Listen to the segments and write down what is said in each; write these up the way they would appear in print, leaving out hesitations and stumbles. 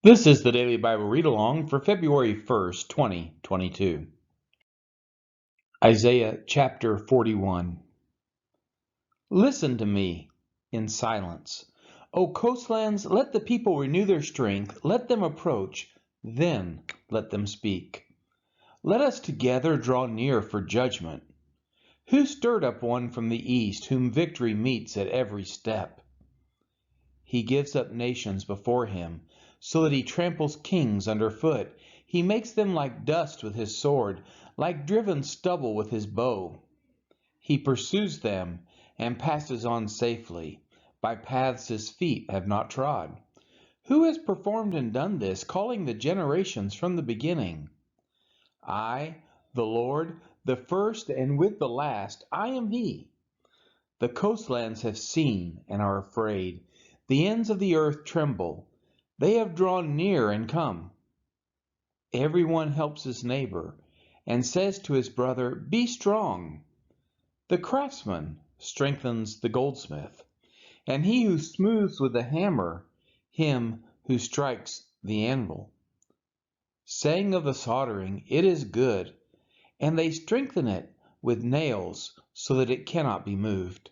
This is the Daily Bible Read Along for February 1st, 2022. Isaiah chapter 41. Listen to me in silence. O coastlands, let the people renew their strength. Let them approach, then let them speak. Let us together draw near for judgment. Who stirred up one from the east, whom victory meets at every step? He gives up nations before him, so that he tramples kings underfoot. He makes them like dust with his sword, like driven stubble with his bow. He pursues them and passes on safely, by paths his feet have not trod. Who has performed and done this, calling the generations from the beginning? I, the Lord, the first and with the last, I am he. The coastlands have seen and are afraid. The ends of the earth tremble. They have drawn near and come. Everyone helps his neighbor and says to his brother, "Be strong." The craftsman strengthens the goldsmith, and he who smooths with the hammer, him who strikes the anvil. Saying of the soldering, "It is good," and they strengthen it with nails so that it cannot be moved.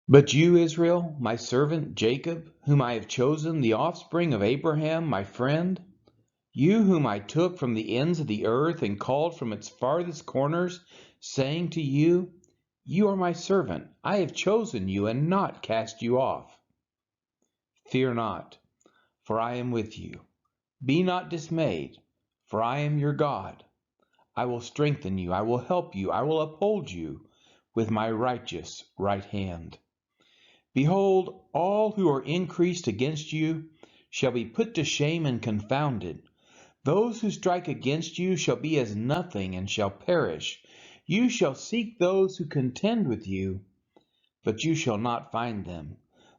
But you, Israel, my servant, Jacob, whom I have chosen, the offspring of Abraham, my friend, you whom I took from the ends of the earth and called from its farthest corners, saying to you, "You are my servant, I have chosen you and not cast you off." Fear not, for I am with you. Be not dismayed, for I am your God. I will strengthen you, I will help you, I will uphold you with my righteous right hand. Behold, all who are increased against you shall be put to shame and confounded. Those who strike against you shall be as nothing and shall perish. You shall seek those who contend with you, but you shall not find them.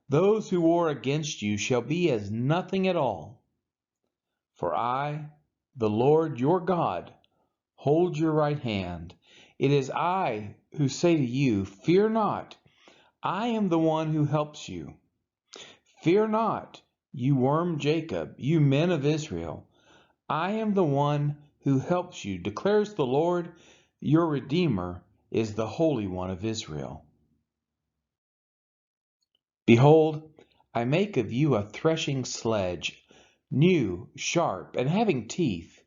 Those who war against you shall be as nothing at all. For I, the Lord your God, hold your right hand. It is I who say to you, "Fear not, I am the one who helps you." Fear not, you worm Jacob, you men of Israel. I am the one who helps you, declares the Lord. Your Redeemer is the Holy One of Israel. Behold, I make of you a threshing sledge, new, sharp, and having teeth.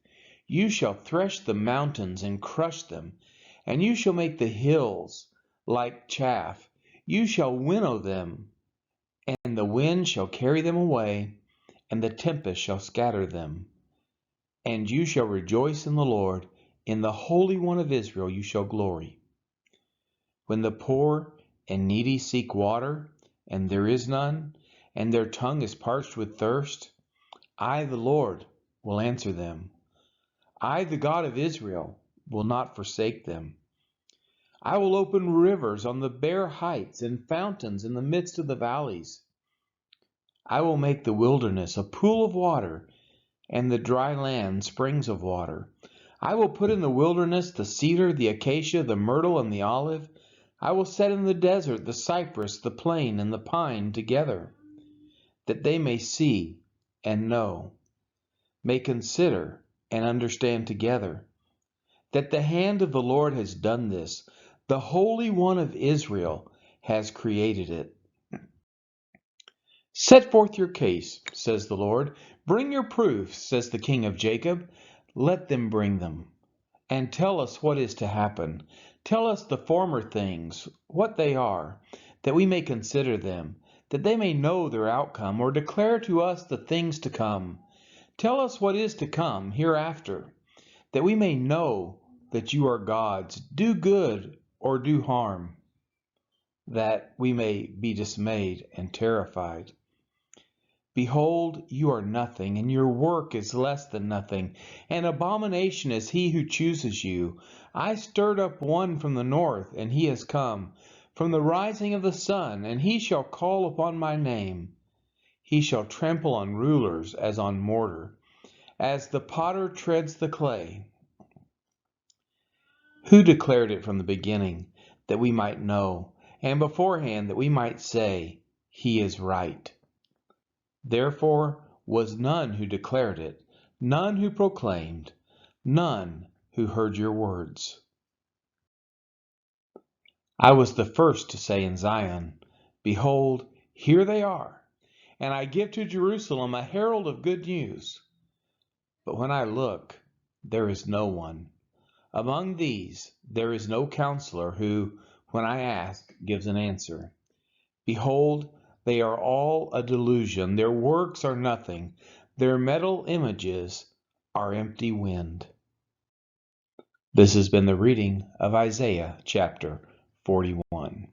You shall thresh the mountains and crush them, and you shall make the hills like chaff. You shall winnow them, and the wind shall carry them away, and the tempest shall scatter them. And you shall rejoice in the Lord, in the Holy One of Israel you shall glory. When the poor and needy seek water, and there is none, and their tongue is parched with thirst, I, the Lord, will answer them. I, the God of Israel, will not forsake them. I will open rivers on the bare heights and fountains in the midst of the valleys. I will make the wilderness a pool of water, and the dry land springs of water. I will put in the wilderness the cedar, the acacia, the myrtle, and the olive. I will set in the desert the cypress, the plane, and the pine together, that they may see and know, may consider and understand together, that the hand of the Lord has done this. The Holy One of Israel has created it. Set forth your case, says the Lord. Bring your proofs, says the King of Jacob. Let them bring them. And tell us what is to happen. Tell us the former things, what they are, that we may consider them, that they may know their outcome, or declare to us the things to come. Tell us what is to come hereafter, that we may know that you are gods. Do good or do harm, that we may be dismayed and terrified. Behold, you are nothing, and your work is less than nothing. An abomination is he who chooses you. I stirred up one from the north, and he has come. From the rising of the sun, and he shall call upon my name. He shall trample on rulers as on mortar, as the potter treads the clay. Who declared it from the beginning, that we might know, and beforehand that we might say, He is right? Therefore, was none who declared it, none who proclaimed, none who heard your words. I was the first to say in Zion, Behold, here they are, and I give to Jerusalem a herald of good news. But when I look, there is no one. Among these there is no counselor who, when I ask, gives an answer. Behold, they are all a delusion. Their works are nothing. Their metal images are empty wind. This has been the reading of Isaiah chapter 41.